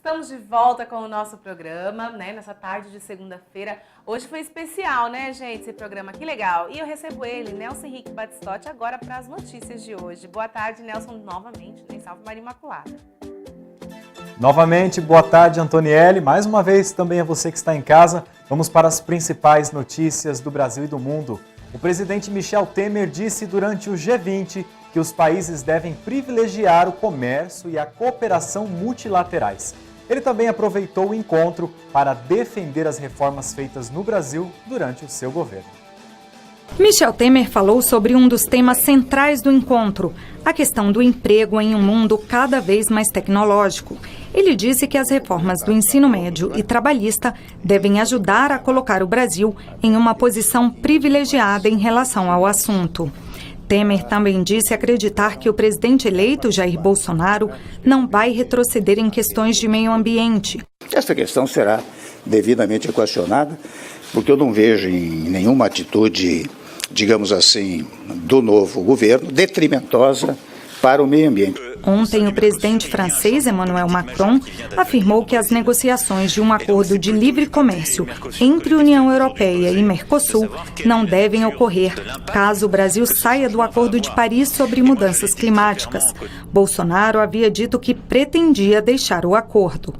Estamos de volta com o nosso programa, né? Nessa tarde de segunda-feira. Hoje foi especial, né, gente? Esse programa, que legal. E eu recebo ele, Nelson Henrique Batistotti, agora para as notícias de hoje. Boa tarde, Nelson, novamente, né? Salve Maria Imaculada. Novamente, boa tarde, Antoniele. Mais uma vez, também a você que está em casa. Vamos para as principais notícias do Brasil e do mundo. O presidente Michel Temer disse durante o G20 que os países devem privilegiar o comércio e a cooperação multilaterais. Ele também aproveitou o encontro para defender as reformas feitas no Brasil durante o seu governo. Michel Temer falou sobre um dos temas centrais do encontro, a questão do emprego em um mundo cada vez mais tecnológico. Ele disse que as reformas do ensino médio e trabalhista devem ajudar a colocar o Brasil em uma posição privilegiada em relação ao assunto. Temer também disse acreditar que o presidente eleito, Jair Bolsonaro, não vai retroceder em questões de meio ambiente. Essa questão será devidamente equacionada, porque eu não vejo em nenhuma atitude, digamos assim, do novo governo detrimentosa para o meio ambiente. Ontem, o presidente francês Emmanuel Macron afirmou que as negociações de um acordo de livre comércio entre União Europeia e Mercosul não devem ocorrer caso o Brasil saia do Acordo de Paris sobre mudanças climáticas. Bolsonaro havia dito que pretendia deixar o acordo.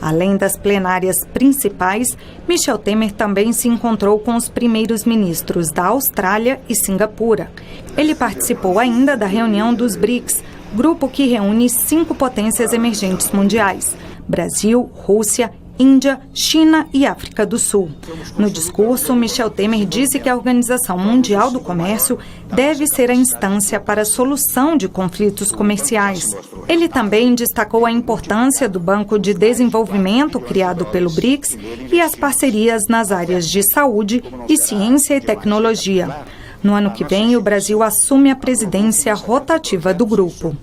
Além das plenárias principais, Michel Temer também se encontrou com os primeiros ministros da Austrália e Singapura. Ele participou ainda da reunião dos BRICS, grupo que reúne 5 potências emergentes mundiais: Brasil, Rússia, Índia, China e África do Sul. No discurso, Michel Temer disse que a Organização Mundial do Comércio deve ser a instância para a solução de conflitos comerciais. Ele também destacou a importância do Banco de Desenvolvimento criado pelo BRICS e as parcerias nas áreas de saúde e ciência e tecnologia. No ano que vem, o Brasil assume a presidência rotativa do grupo.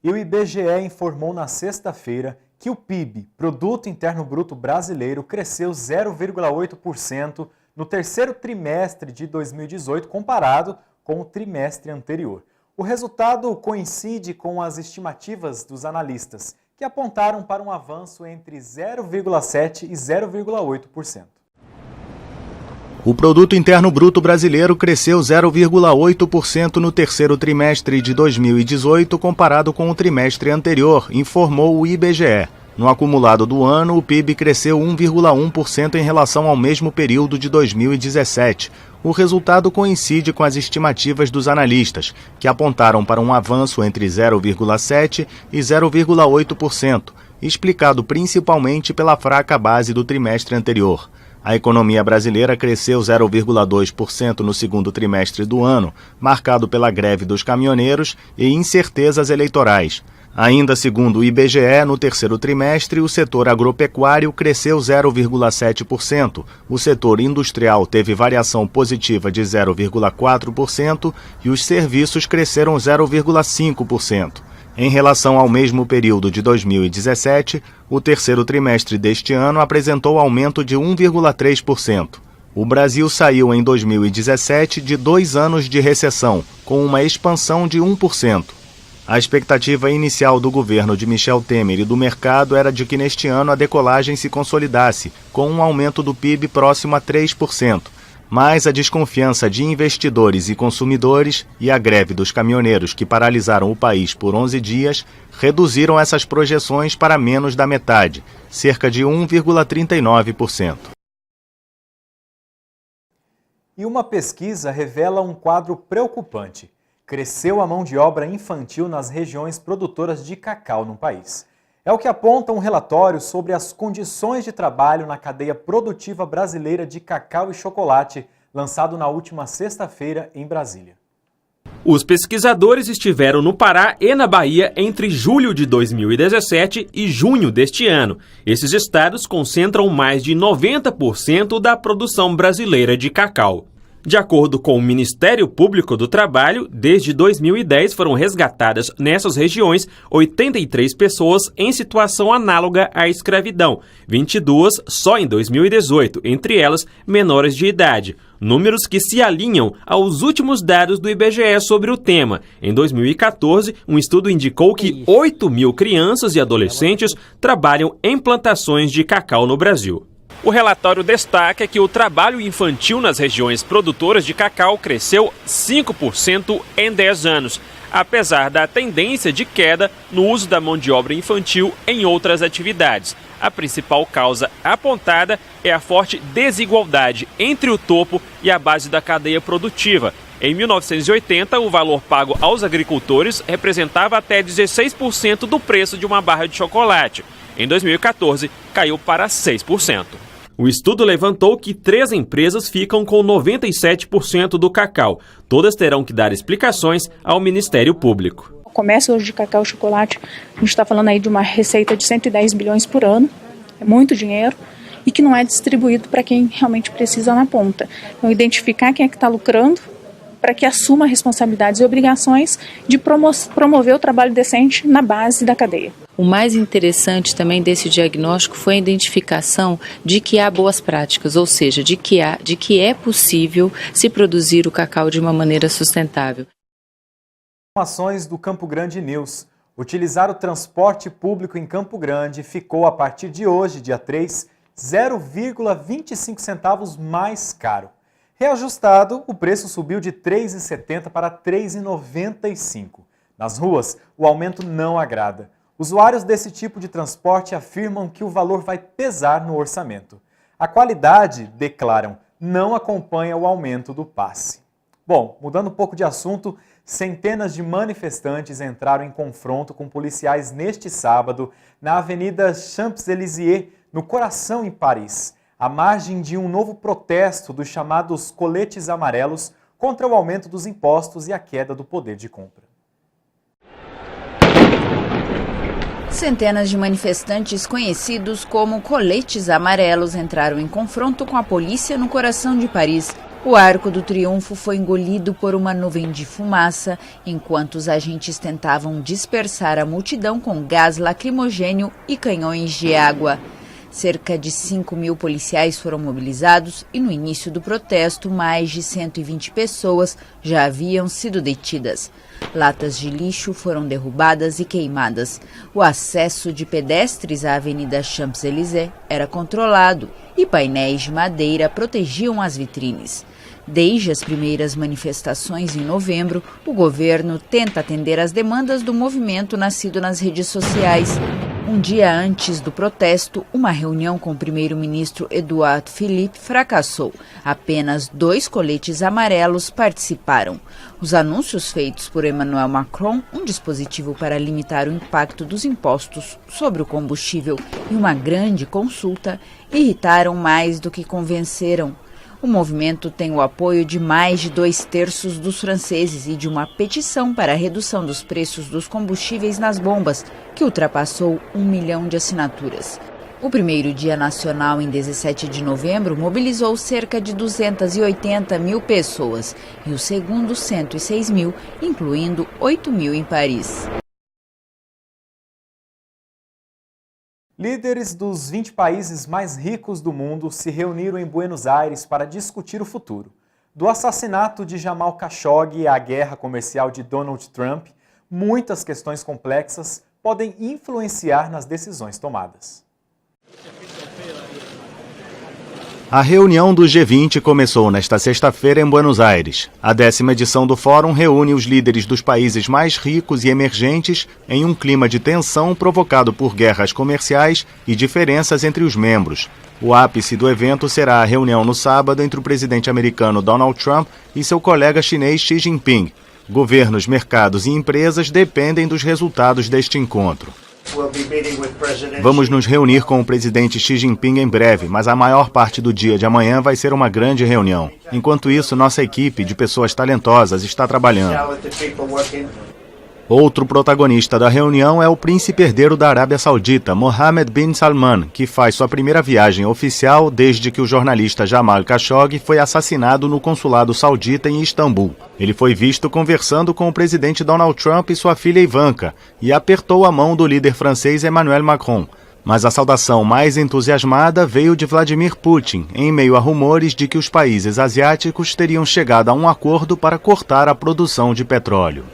E o IBGE informou na sexta-feira que o PIB, Produto Interno Bruto Brasileiro, cresceu 0,8% no terceiro trimestre de 2018, comparado com o trimestre anterior. O resultado coincide com as estimativas dos analistas, que apontaram para um avanço entre 0,7% e 0,8%. O Produto Interno Bruto Brasileiro cresceu 0,8% no terceiro trimestre de 2018, comparado com o trimestre anterior, informou o IBGE. No acumulado do ano, o PIB cresceu 1,1% em relação ao mesmo período de 2017. O resultado coincide com as estimativas dos analistas, que apontaram para um avanço entre 0,7% e 0,8%, explicado principalmente pela fraca base do trimestre anterior. A economia brasileira cresceu 0,2% no segundo trimestre do ano, marcado pela greve dos caminhoneiros e incertezas eleitorais. Ainda segundo o IBGE, no terceiro trimestre, o setor agropecuário cresceu 0,7%, o setor industrial teve variação positiva de 0,4% e os serviços cresceram 0,5%. Em relação ao mesmo período de 2017, o terceiro trimestre deste ano apresentou aumento de 1,3%. O Brasil saiu em 2017 de 2 anos de recessão, com uma expansão de 1%. A expectativa inicial do governo de Michel Temer e do mercado era de que neste ano a decolagem se consolidasse, com um aumento do PIB próximo a 3%. Mas a desconfiança de investidores e consumidores e a greve dos caminhoneiros que paralisaram o país por 11 dias reduziram essas projeções para menos da metade, cerca de 1,39%. E uma pesquisa revela um quadro preocupante. Cresceu a mão de obra infantil nas regiões produtoras de cacau no país. É o que aponta um relatório sobre as condições de trabalho na cadeia produtiva brasileira de cacau e chocolate, lançado na última sexta-feira em Brasília. Os pesquisadores estiveram no Pará e na Bahia entre julho de 2017 e junho deste ano. Esses estados concentram mais de 90% da produção brasileira de cacau. De acordo com o Ministério Público do Trabalho, desde 2010 foram resgatadas nessas regiões 83 pessoas em situação análoga à escravidão, 22 só em 2018, entre elas menores de idade. números que se alinham aos últimos dados do IBGE sobre o tema. Em 2014, um estudo indicou que 8 mil crianças e adolescentes trabalham em plantações de cacau no Brasil. O relatório destaca que o trabalho infantil nas regiões produtoras de cacau cresceu 5% em 10 anos, apesar da tendência de queda no uso da mão de obra infantil em outras atividades. A principal causa apontada é a forte desigualdade entre o topo e a base da cadeia produtiva. Em 1980, o valor pago aos agricultores representava até 16% do preço de uma barra de chocolate. Em 2014, caiu para 6%. O estudo levantou que 3 empresas ficam com 97% do cacau. Todas terão que dar explicações ao Ministério Público. O comércio hoje de cacau e chocolate, a gente está falando aí de uma receita de 110 bilhões por ano, é muito dinheiro, e que não é distribuído para quem realmente precisa na ponta. Então, identificar quem é que está lucrando, para que assuma responsabilidades e obrigações de promover o trabalho decente na base da cadeia. O mais interessante também desse diagnóstico foi a identificação de que há boas práticas, ou seja, de que é possível se produzir o cacau de uma maneira sustentável. Informações do Campo Grande News. Utilizar o transporte público em Campo Grande ficou, a partir de hoje, dia 3, 0,25 centavos mais caro. Reajustado, o preço subiu de R$ 3,70 para R$ 3,95. Nas ruas, o aumento não agrada. Usuários desse tipo de transporte afirmam que o valor vai pesar no orçamento. A qualidade, declaram, não acompanha o aumento do passe. Bom, mudando um pouco de assunto, centenas de manifestantes entraram em confronto com policiais neste sábado na Avenida Champs-Élysées, no coração em Paris, à margem de um novo protesto dos chamados coletes amarelos contra o aumento dos impostos e a queda do poder de compra. Centenas de manifestantes conhecidos como coletes amarelos entraram em confronto com a polícia no coração de Paris. O Arco do Triunfo foi engolido por uma nuvem de fumaça, enquanto os agentes tentavam dispersar a multidão com gás lacrimogênio e canhões de água. Cerca de 5 mil policiais foram mobilizados e no início do protesto, mais de 120 pessoas já haviam sido detidas. Latas de lixo foram derrubadas e queimadas. O acesso de pedestres à Avenida Champs-Élysées era controlado e painéis de madeira protegiam as vitrines. Desde as primeiras manifestações em novembro, o governo tenta atender às demandas do movimento nascido nas redes sociais. Um dia antes do protesto, uma reunião com o primeiro-ministro Édouard Philippe fracassou. Apenas 2 coletes amarelos participaram. Os anúncios feitos por Emmanuel Macron, um dispositivo para limitar o impacto dos impostos sobre o combustível e uma grande consulta, irritaram mais do que convenceram. O movimento tem o apoio de mais de 2/3 dos franceses e de uma petição para a redução dos preços dos combustíveis nas bombas, que ultrapassou 1 milhão de assinaturas. O primeiro Dia Nacional, em 17 de novembro, mobilizou cerca de 280 mil pessoas e o segundo, 106 mil, incluindo 8 mil em Paris. Líderes dos 20 países mais ricos do mundo se reuniram em Buenos Aires para discutir o futuro. Do assassinato de Jamal Khashoggi à guerra comercial de Donald Trump, muitas questões complexas podem influenciar nas decisões tomadas. A reunião do G20 começou nesta sexta-feira em Buenos Aires. A 10ª edição do fórum reúne os líderes dos países mais ricos e emergentes em um clima de tensão provocado por guerras comerciais e diferenças entre os membros. O ápice do evento será a reunião no sábado entre o presidente americano Donald Trump e seu colega chinês Xi Jinping. Governos, mercados e empresas dependem dos resultados deste encontro. Vamos nos reunir com o presidente Xi Jinping em breve, mas a maior parte do dia de amanhã vai ser uma grande reunião. Enquanto isso, nossa equipe de pessoas talentosas está trabalhando. Outro protagonista da reunião é o príncipe herdeiro da Arábia Saudita, Mohammed bin Salman, que faz sua primeira viagem oficial desde que o jornalista Jamal Khashoggi foi assassinado no consulado saudita em Istambul. Ele foi visto conversando com o presidente Donald Trump e sua filha Ivanka e apertou a mão do líder francês Emmanuel Macron. Mas a saudação mais entusiasmada veio de Vladimir Putin, em meio a rumores de que os países asiáticos teriam chegado a um acordo para cortar a produção de petróleo.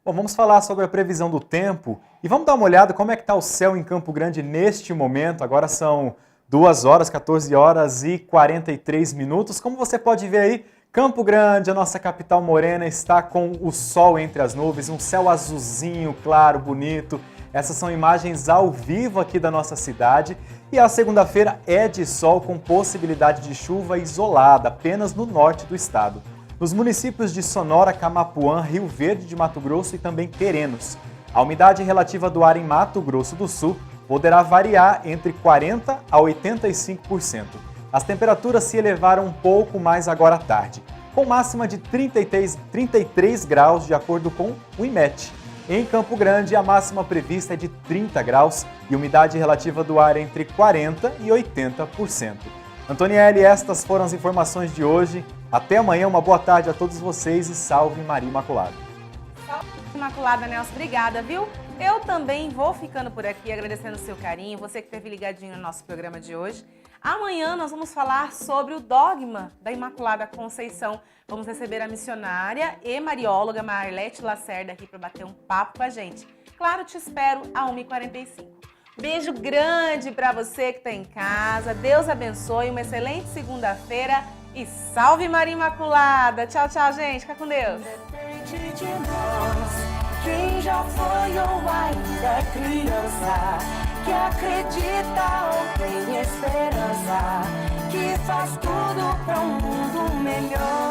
Bom, vamos falar sobre a previsão do tempo e vamos dar uma olhada como é que está o céu em Campo Grande neste momento. Agora são 2 horas, 14 horas e 43 minutos. Como você pode ver aí, Campo Grande, a nossa capital morena, está com o sol entre as nuvens, um céu azulzinho, claro, bonito. Essas são imagens ao vivo aqui da nossa cidade. E a segunda-feira é de sol com possibilidade de chuva isolada, apenas no norte do estado. Nos municípios de Sonora, Camapuã, Rio Verde de Mato Grosso e também Querenos. A umidade relativa do ar em Mato Grosso do Sul poderá variar entre 40% a 85%. As temperaturas se elevaram um pouco mais agora à tarde, com máxima de 33 graus de acordo com o IMET. Em Campo Grande, a máxima prevista é de 30 graus e umidade relativa do ar entre 40% e 80%. Antonielli, estas foram as informações de hoje. Até amanhã, uma boa tarde a todos vocês e salve Maria Imaculada. Salve Imaculada, Nelson, obrigada, viu? Eu também vou ficando por aqui agradecendo o seu carinho, você que esteve ligadinho no nosso programa de hoje. Amanhã nós vamos falar sobre o dogma da Imaculada Conceição. Vamos receber a missionária e marióloga Marlete Lacerda aqui para bater um papo com a gente. Claro, te espero às 1h45. Beijo grande para você que está em casa. Deus abençoe, uma excelente segunda-feira e salve Maria Imaculada. Tchau, tchau, gente. Fica com Deus. Depende de nós. Quem já foi ou ainda é criança, que acredita ou tem esperança, que faz tudo para um mundo melhor.